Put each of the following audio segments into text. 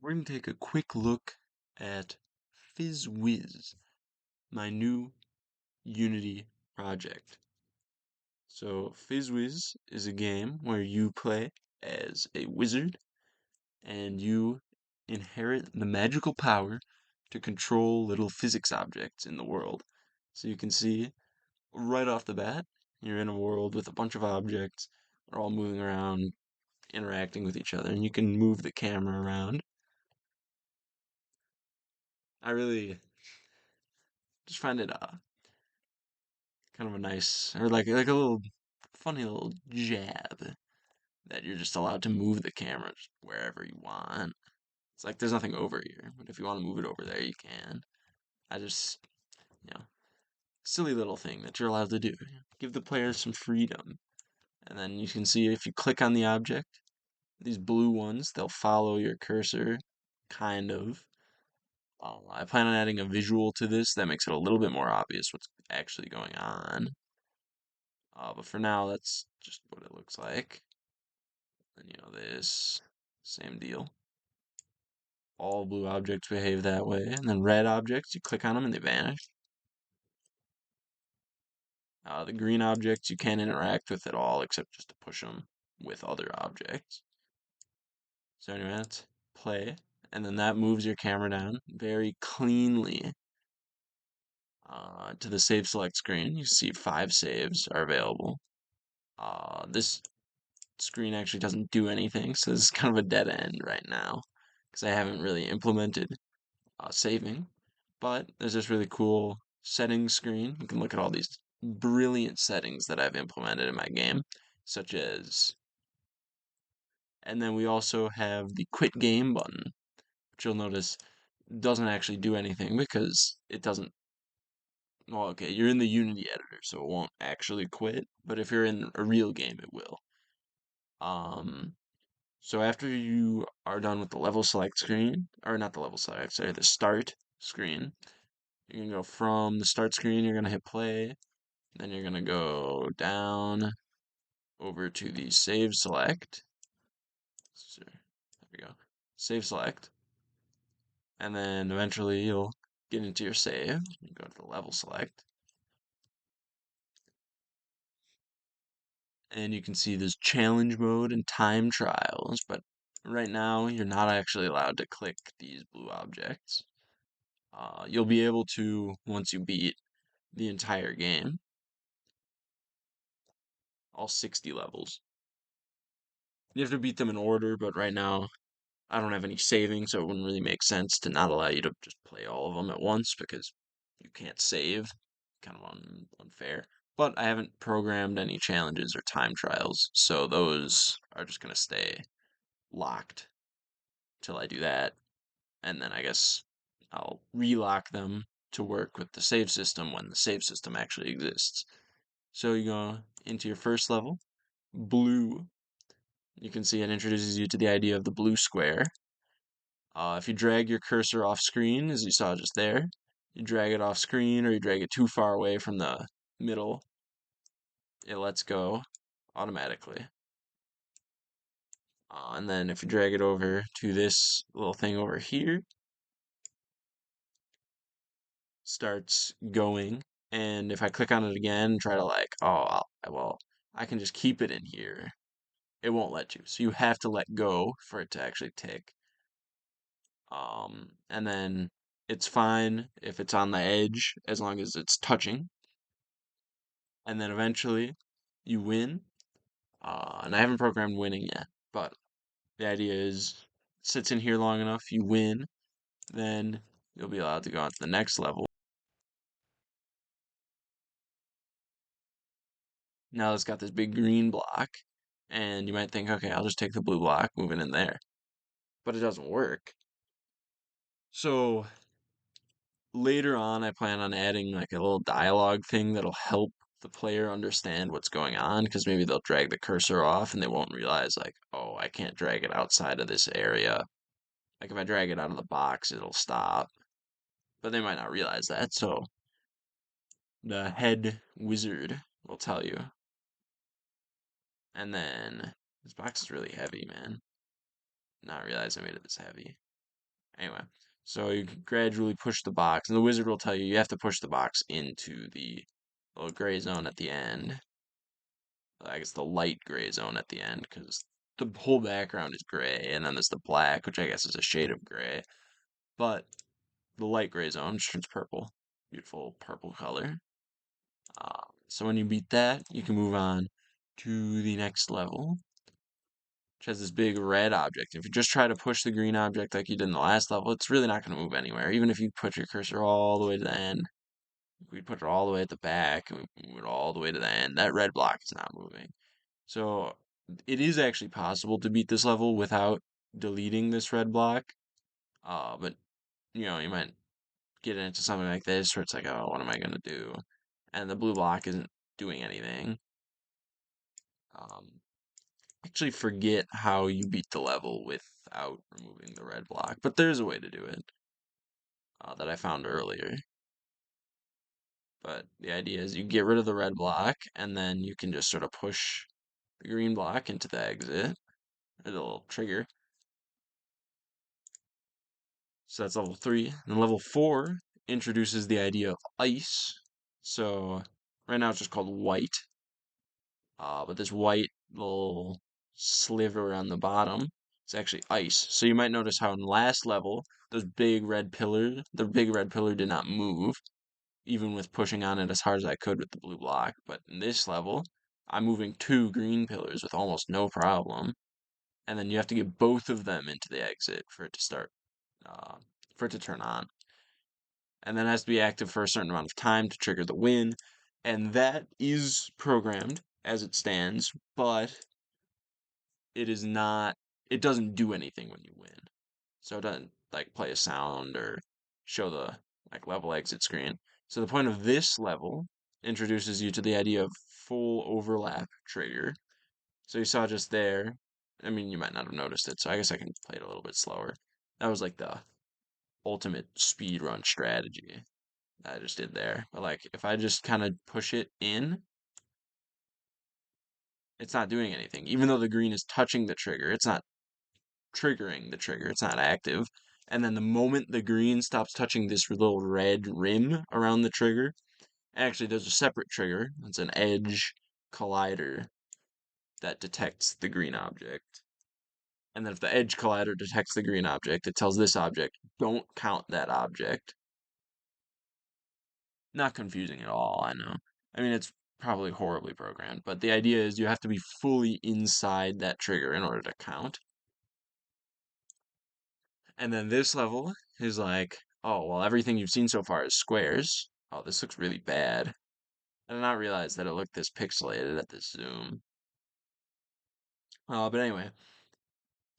We're going to take a quick look at PhysWiz, my new Unity project. So, PhysWiz is a game where you play as a wizard and you inherit the magical power to control little physics objects in the world. So, you can see right off the bat, you're in a world with a bunch of objects. They're all moving around, interacting with each other, and you can move the camera around. I really just find it kind of a nice, or like a little funny little jab that you're just allowed to move the camera just wherever you want. It's like there's nothing over here, but if you want to move it over there, you can. I just, you know, silly little thing that you're allowed to do. Give the players some freedom. And then you can see if you click on the object, these blue ones, they'll follow your cursor, kind of. I plan on adding a visual to this that makes it a little bit more obvious what's actually going on. But for now, that's just what it looks like. And this, same deal. All blue objects behave that way. And then red objects, you click on them and they vanish. The green objects you can't interact with at all except just to push them with other objects. So anyway, let's play. And then that moves your camera down very cleanly to the save select screen. You see 5 saves are available. This screen actually doesn't do anything, so this is kind of a dead end right now because I haven't really implemented saving. But there's this really cool settings screen. You can look at all these brilliant settings that I've implemented in my game, such as, and then we also have the quit game button, which you'll notice doesn't actually do anything because it doesn't, well, okay, you're in the Unity editor, so it won't actually quit, but if you're in a real game, it will. Um, so after you are done with the level select screen, or not the level select, sorry, the start screen, you're gonna go from the start screen, you're gonna hit play, then you're gonna go down over to the save select. So, there we go. Save select. And then eventually you'll get into your save. You go to the level select. And you can see there's challenge mode and time trials, but right now you're not actually allowed to click these blue objects. You'll be able to once you beat the entire game, all 60 levels. You have to beat them in order, but right now I don't have any saving, so it wouldn't really make sense to not allow you to just play all of them at once because you can't save. Kind of unfair. But I haven't programmed any challenges or time trials, so those are just going to stay locked till I do that. And then I guess I'll relock them to work with the save system when the save system actually exists. So you go into your first level, blue. You can see it introduces you to the idea of the blue square. If you drag your cursor off screen, as you saw just there, you drag it off screen or you drag it too far away from the middle, it lets go automatically. And then if you drag it over to this little thing over here, starts going. And if I click on it again, try to like, well, I can just keep it in here. It won't let you. So you have to let go for it to actually tick. And then it's fine if it's on the edge as long as it's touching. And then eventually you win. And I haven't programmed winning yet, but the idea is sits in here long enough, you win, then you'll be allowed to go on to the next level. Now it's got this big green block, and you might think, okay, I'll just take the blue block, move it in there. But it doesn't work. So later on, I plan on adding like a little dialogue thing that'll help the player understand what's going on, because maybe they'll drag the cursor off and they won't realize, like, oh, I can't drag it outside of this area. Like if I drag it out of the box, it'll stop. But they might not realize that, so the head wizard will tell you. And then this box is really heavy, man. Not realize I made it this heavy. Anyway, so you gradually push the box, and the wizard will tell you you have to push the box into the little gray zone at the end. I guess the light gray zone at the end, because the whole background is gray, and then there's the black, which I guess is a shade of gray. But the light gray zone turns purple. Beautiful purple color. So when you beat that, you can move on to the next level, which has this big red object. If you just try to push the green object like you did in the last level, it's really not going to move anywhere. Even if you put your cursor all the way to the end, if we put it all the way at the back and we move it all the way to the end, that red block is not moving. So it is actually possible to beat this level without deleting this red block. But you might get into something like this where it's like, oh, what am I gonna do? And the blue block isn't doing anything. Actually forget how you beat the level without removing the red block, but there's a way to do it that I found earlier. But the idea is you get rid of the red block, and then you can just sort of push the green block into the exit, or the little trigger. So that's level 3. And level 4 introduces the idea of ice. So right now it's just called white. But this white little sliver on the bottom is actually ice. So you might notice how in last level, the big red pillar did not move, even with pushing on it as hard as I could with the blue block. But in this level, I'm moving 2 green pillars with almost no problem. And then you have to get both of them into the exit for it to start, uh, for it to turn on. And then it has to be active for a certain amount of time to trigger the win. And that is programmed as it stands, but it is not, it doesn't do anything when you win. So it doesn't like play a sound or show the like level exit screen. So the point of this level introduces you to the idea of full overlap trigger. So you saw just there, I mean, you might not have noticed it, so I guess I can play it a little bit slower. That was like the ultimate speed run strategy that I just did there. But like if I just kind of push it in, it's not doing anything. Even though the green is touching the trigger, it's not triggering the trigger, it's not active. And then the moment the green stops touching this little red rim around the trigger, actually there's a separate trigger. It's an edge collider that detects the green object. And then if the edge collider detects the green object, it tells this object, don't count that object. Not confusing at all, I know. I mean, it's probably horribly programmed, but the idea is you have to be fully inside that trigger in order to count. And then this level is like, oh, well, everything you've seen so far is squares. Oh, this looks really bad. I did not realize that it looked this pixelated at this zoom. But anyway,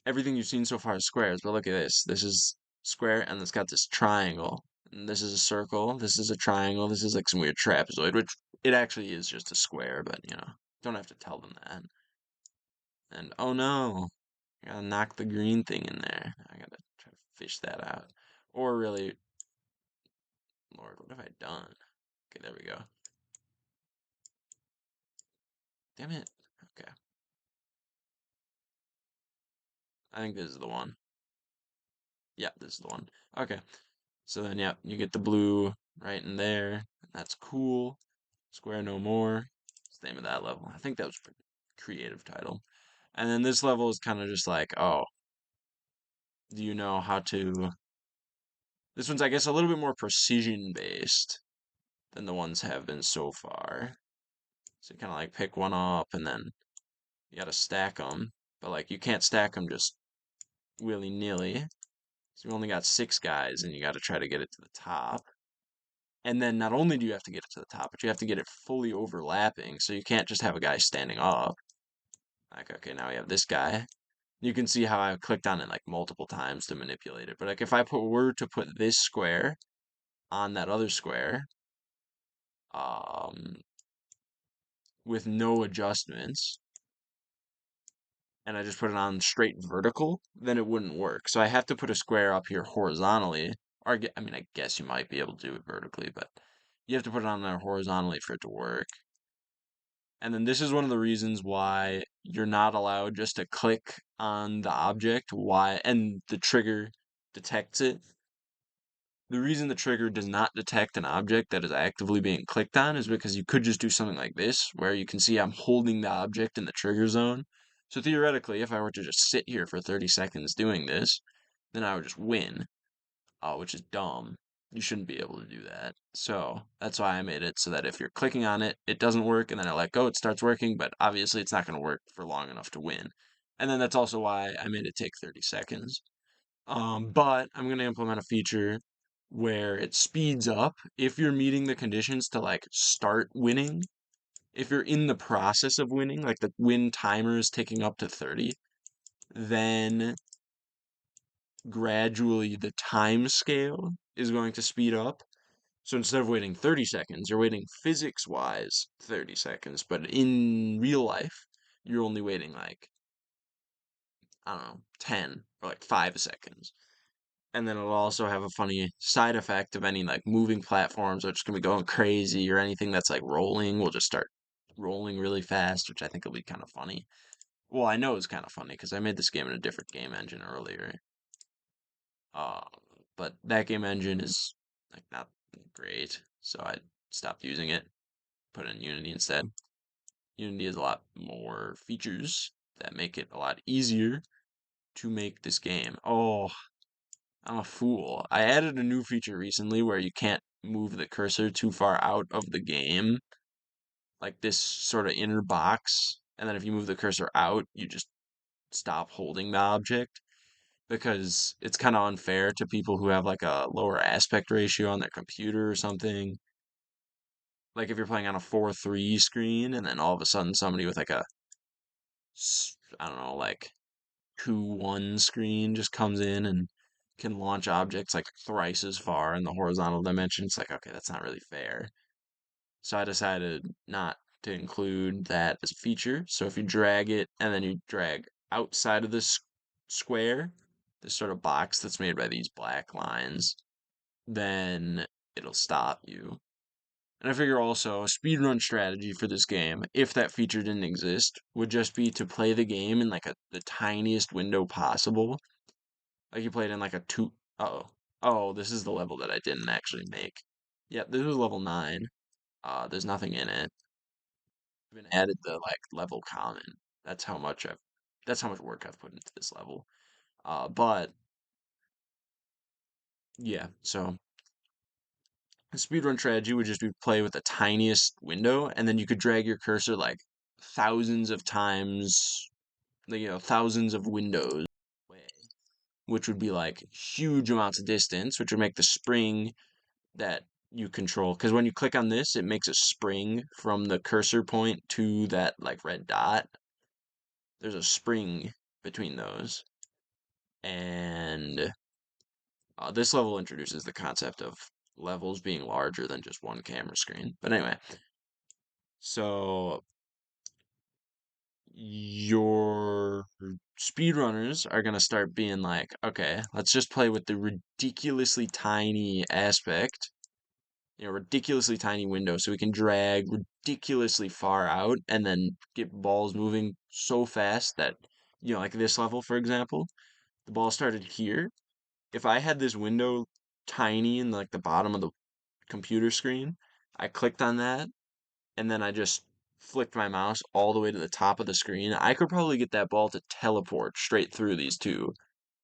everything you've seen so far is squares, but look at this. This is square, and it's got this triangle. And this is a circle, this is a triangle, this is like some weird trapezoid, which it actually is just a square, but don't have to tell them that. And oh no, I gotta knock the green thing in there. I gotta try to fish that out. Or really, Lord, what have I done? Okay, there we go. Damn it. Okay. I think this is the one. Yeah, this is the one. Okay. So then, yeah, you get the blue right in there. That's cool. Square no more. It's the name of that level. I think that was a pretty creative title. And then this level is kind of just like, oh, do you know how to... This one's, I guess, a little bit more precision based than the ones have been so far. So you kind of like pick one up and then you gotta stack them. But like you can't stack them just willy-nilly. So you only got 6 guys and you gotta try to get it to the top. And then not only do you have to get it to the top, but you have to get it fully overlapping. So you can't just have a guy standing up. Like, okay, now we have this guy. You can see how I clicked on it like multiple times to manipulate it. But like if I were to put this square on that other square, um, with no adjustments, and I just put it on straight vertical, then it wouldn't work. So I have to put a square up here horizontally. Or, I mean, I guess you might be able to do it vertically, but you have to put it on there horizontally for it to work. And then this is one of the reasons why you're not allowed just to click on the object, why, and the trigger detects it. The reason the trigger does not detect an object that is actively being clicked on is because you could just do something like this, where you can see I'm holding the object in the trigger zone. So theoretically, if I were to just sit here for 30 seconds doing this, then I would just win, which is dumb. You shouldn't be able to do that. So that's why I made it so that if you're clicking on it, it doesn't work, and then I let go, it starts working, but obviously it's not going to work for long enough to win. And then that's also why I made it take 30 seconds. But I'm going to implement a feature where it speeds up if you're meeting the conditions to like start winning. If you're in the process of winning, like the win timer is ticking up to 30, then gradually the time scale is going to speed up. So instead of waiting 30 seconds, you're waiting physics wise 30 seconds. But in real life, you're only waiting like, I don't know, 10 or like 5 seconds. And then it'll also have a funny side effect of any like moving platforms which can be going crazy, or anything that's like rolling will just start rolling really fast, which I think will be kind of funny. Well, I know it's kind of funny because I made this game in a different game engine earlier. Uh, but that game engine is like not great, so I stopped using it, put it in Unity instead. Unity has a lot more features that make it a lot easier to make this game. Oh, I'm a fool. I added a new feature recently where you can't move the cursor too far out of the game, like this sort of inner box. And then if you move the cursor out, you just stop holding the object, because it's kind of unfair to people who have like a lower aspect ratio on their computer or something. Like if you're playing on a 4:3 screen and then all of a sudden somebody with like a, I don't know, like 2:1 screen just comes in and can launch objects like thrice as far in the horizontal dimension. It's like, okay, that's not really fair. So I decided not to include that as a feature. So if you drag it and then you drag outside of this square, this sort of box that's made by these black lines, then it'll stop you. And I figure also a speedrun strategy for this game, if that feature didn't exist, would just be to play the game in like the tiniest window possible. Like you played in like a two. Oh, oh, this is the level that I didn't actually make. Yep, this was level 9. There's nothing in it. I even added the like level common. That's how much I've. That's how much work I've put into this level. But yeah, so a speedrun strategy would just be play with the tiniest window, and then you could drag your cursor like thousands of times, like, thousands of windows away, which would be like huge amounts of distance, which would make the spring that you control. Because when you click on this, it makes a spring from the cursor point to that like red dot. There's a spring between those. And this level introduces the concept of levels being larger than just one camera screen. But anyway, so your speedrunners are going to start being like, okay, let's just play with the ridiculously tiny aspect, ridiculously tiny window, so we can drag ridiculously far out and then get balls moving so fast that, like this level, for example, the ball started here. If I had this window tiny in like the bottom of the computer screen, I clicked on that and then I just flicked my mouse all the way to the top of the screen, I could probably get that ball to teleport straight through these two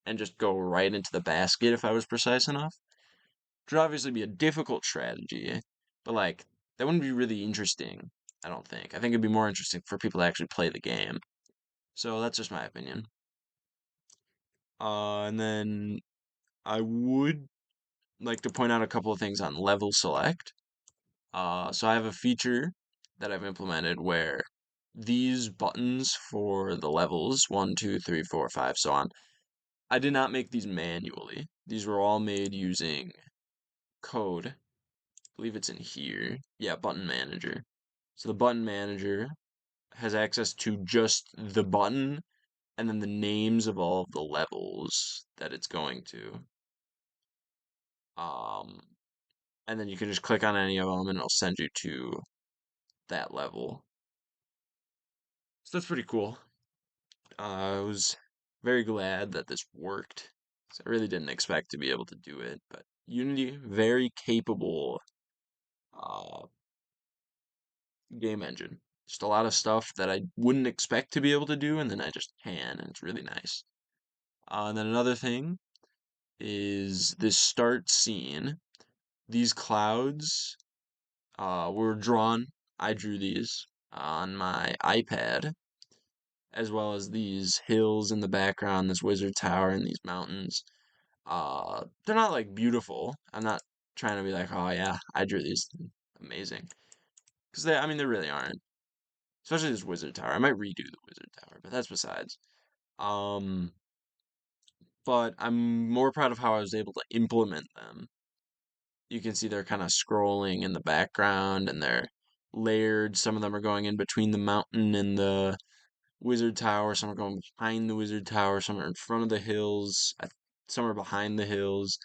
and just go right into the basket if I was precise enough. Which would obviously be a difficult strategy, but like that wouldn't be really interesting, I don't think. I think it'd be more interesting for people to actually play the game. So that's just my opinion. And then I would like to point out a couple of things on level select. So I have a feature that I've implemented where these buttons for the levels 1, 2, 3, 4, 5, so on, I did not make these manually. These were all made using code. I believe it's in here. Yeah, button manager. So the button manager has access to just the button and then the names of all of the levels that it's going to. Um, and then you can just click on any of them and it'll send you to that level. So that's pretty cool. I was very glad that this worked. So I really didn't expect to be able to do it, but Unity, very capable uh, game engine. Just a lot of stuff that I wouldn't expect to be able to do, and then I just can, and it's really nice. And then another thing is this start scene. These clouds were drawn. I drew these on my iPad, as well as these hills in the background, this wizard tower, and these mountains. They're not like beautiful. I'm not trying to be like, oh yeah, I drew these. Amazing. Because I mean, they really aren't. Especially this wizard tower. I might redo the wizard tower, but that's besides. Um, but I'm more proud of how I was able to implement them. You can see they're kind of scrolling in the background and they're layered. Some of them are going in between the mountain and the wizard tower. Some are going behind the wizard tower. Some are in front of the hills. Some are behind the hills.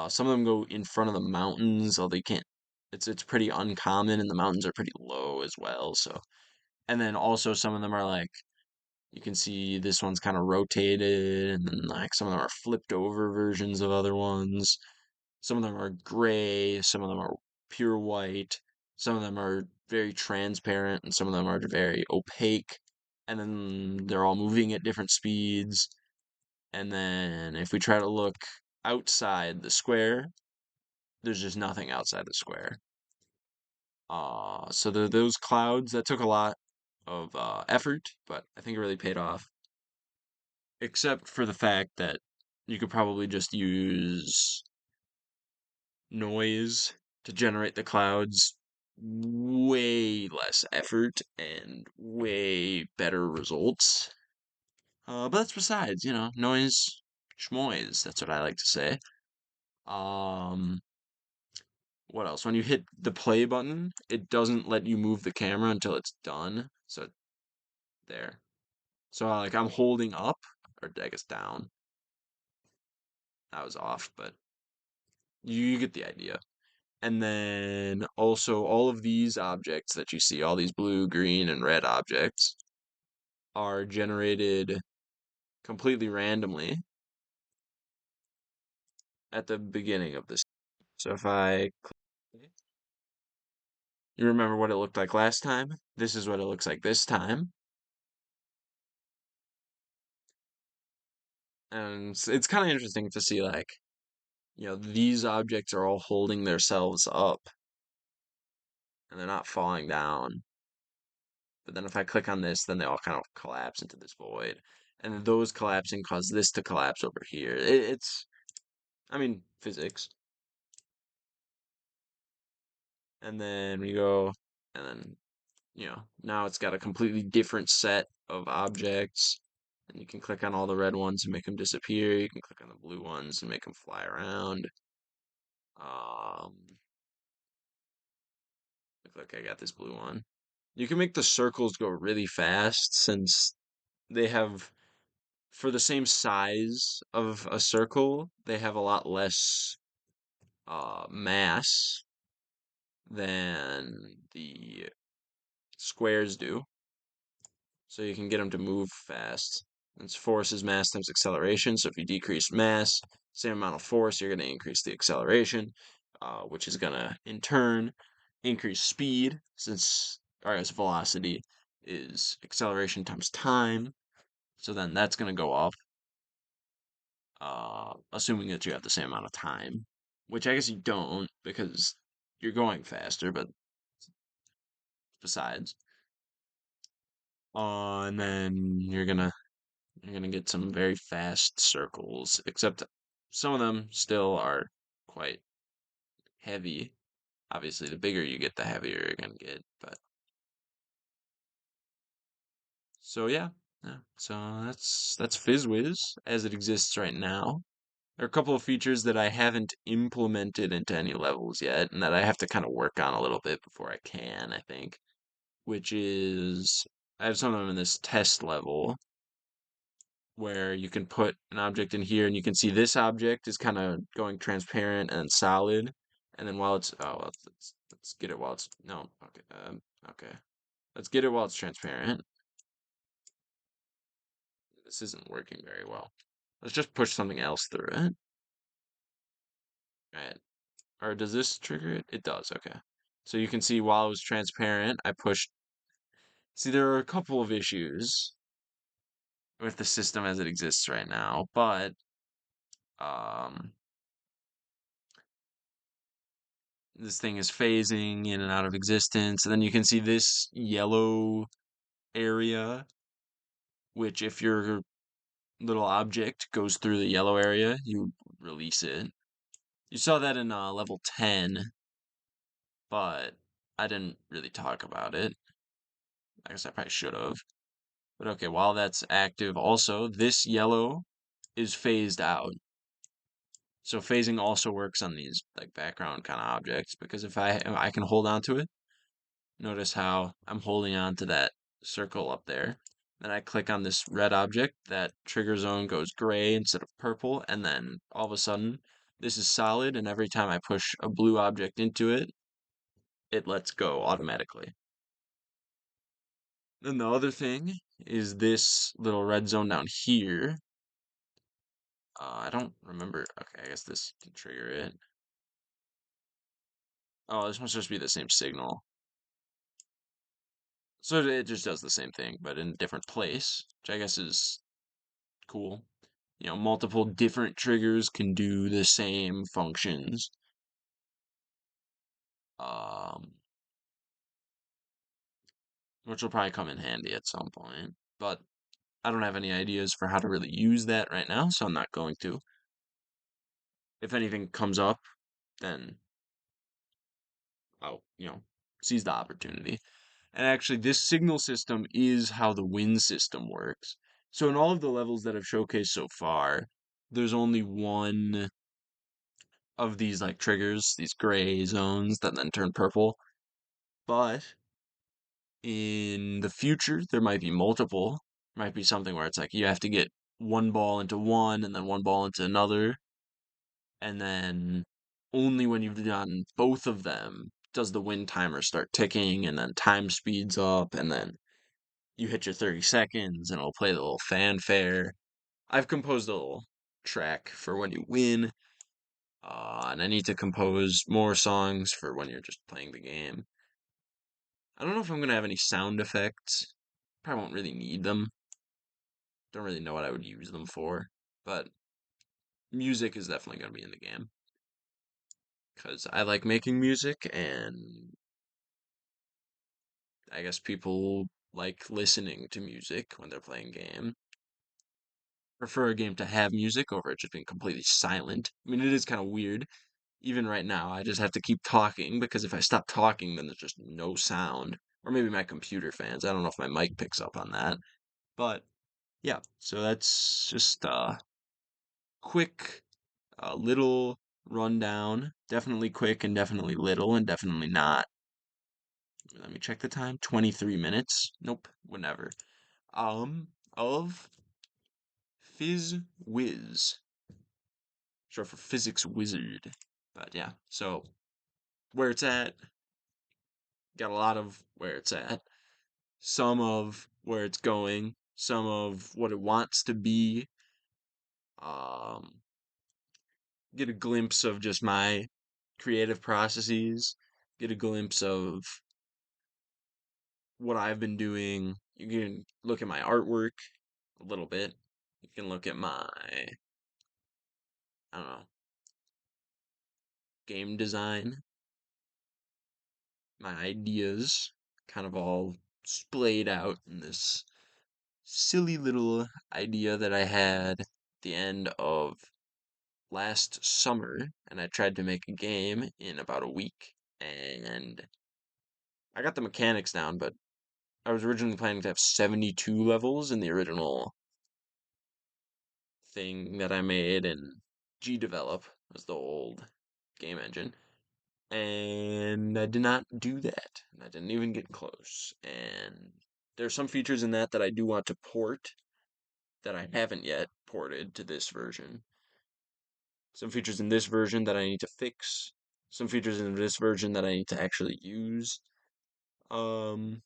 Some of them go in front of the mountains, although you can't. It's pretty uncommon, and the mountains are pretty low as well. So, and then also some of them are like you can see this one's kind of rotated, and then like some of them are flipped over versions of other ones. Some of them are gray, some of them are pure white, some of them are very transparent, and some of them are very opaque. And then they're all moving at different speeds. And then if we try to look outside the square, there's just nothing outside the square. So those clouds, that took a lot of effort, but I think it really paid off. Except for the fact that you could probably just use noise to generate the clouds, way less effort and way better results. But that's besides, noise schmoise. That's what I like to say. Um, what else? When you hit the play button, it doesn't let you move the camera until it's done. So there. So like I'm holding up, or I guess down. That was off, but you get the idea. And then also all of these objects that you see, all these blue, green, and red objects, are generated completely randomly at the beginning of this. So if I click, you remember what it looked like last time? This is what it looks like this time. And it's kind of interesting to see like, these objects are all holding themselves up and they're not falling down. But then if I click on this, then they all kind of collapse into this void. And then those collapsing cause this to collapse over here. I mean, physics. And then we go, and then, now it's got a completely different set of objects. And you can click on all the red ones and make them disappear. You can click on the blue ones and make them fly around. Um, Look like I got this blue one. You can make the circles go really fast since they have, for the same size of a circle, they have a lot less mass than the squares do. So you can get them to move fast. It's force is mass times acceleration. So if you decrease mass, same amount of force, you're going to increase the acceleration, which is going to, in turn, increase speed, since, or I guess velocity is acceleration times time. So then that's going to go up, assuming that you have the same amount of time, which I guess you don't because you're going faster, but besides. And then you're gonna get some very fast circles, except some of them still are quite heavy. Obviously, the bigger you get, the heavier you're gonna get. But so yeah. So that's PhysWiz as it exists right now. There are a couple of features that I haven't implemented into any levels yet, and that I have to kind of work on a little bit before I can, I think. Which is I have some of them in this test level where you can put an object in here and you can see this object is kind of going transparent and solid. And then while it's, oh, well, let's get it while it's, no, okay, okay. Let's get it while it's transparent. This isn't working very well. Let's just push something else through it. Right. Or does this trigger it? It does, okay. So you can see while it was transparent, I pushed. See, there are a couple of issues with the system as it exists right now, but um, this thing is phasing in and out of existence. And then you can see this yellow area, which if your little object goes through the yellow area, you release it. You saw that in level 10, but I didn't really talk about it. I guess I probably should have. But okay, while that's active, also, this yellow is phased out. So phasing also works on these like background kind of objects because if I can hold on to it, notice how I'm holding on to that circle up there. Then I click on this red object, that trigger zone goes gray instead of purple, and then all of a sudden this is solid, and every time I push a blue object into it, it lets go automatically. Then the other thing is this little red zone down here. I don't remember. Okay, I guess this can trigger it. Oh, this must just be the same signal. So it just does the same thing, but in a different place, which I guess is cool. Multiple different triggers can do the same functions. Um, which will probably come in handy at some point. But I don't have any ideas for how to really use that right now, so I'm not going to. If anything comes up, then I'll, seize the opportunity. And actually, this signal system is how the wind system works. So in all of the levels that I've showcased so far, there's only one of these like triggers, these gray zones that then turn purple. But in the future, there might be multiple. Might be something where it's like you have to get one ball into one and then one ball into another. And then only when you've done both of them does the wind timer start ticking and then time speeds up and then you hit your 30 seconds and it'll play the little fanfare. I've composed a little track for when you win, and I need to compose more songs for when you're just playing the game. I don't know if I'm gonna have any sound effects. Probably won't really need them. Don't really know what I would use them for, but music is definitely gonna be in the game because I like making music, and I guess people like listening to music when they're playing game. Prefer a game to have music over it just being completely silent. I mean, it is kind of weird. Even right now, I just have to keep talking because if I stop talking, then there's just no sound. Or maybe my computer fans. I don't know if my mic picks up on that. But yeah, so that's just a quick little rundown. Definitely quick and definitely little and definitely not. Let me check the time. 23 minutes. Nope, whatever. Of PhysWiz. Short for physics wizard. But yeah, so where it's at, got a lot of where it's at, some of where it's going, some of what it wants to be. Um, get a glimpse of just my creative processes, get a glimpse of what I've been doing. You can look at my artwork a little bit. You can look at my, I don't know, game design, my ideas, kind of all splayed out in this silly little idea that I had at the end of last summer, and I tried to make a game in about a week, and I got the mechanics down, but I was originally planning to have 72 levels in the original thing that I made in Gdevelop, was the old game engine, and I did not do that. I didn't even get close, and there are some features in that that I do want to port that I haven't yet ported to this version. Some features in this version that I need to fix. Some features in this version that I need to actually use. Um,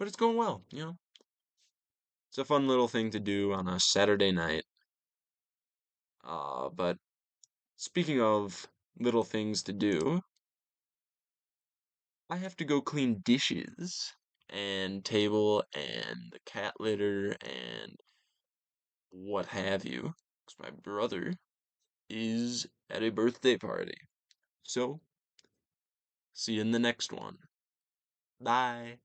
but it's going well. It's a fun little thing to do on a Saturday night. But speaking of little things to do, I have to go clean dishes and table and the cat litter and what have you. 'Cause my brother is at a birthday party. So, see you in the next one. Bye.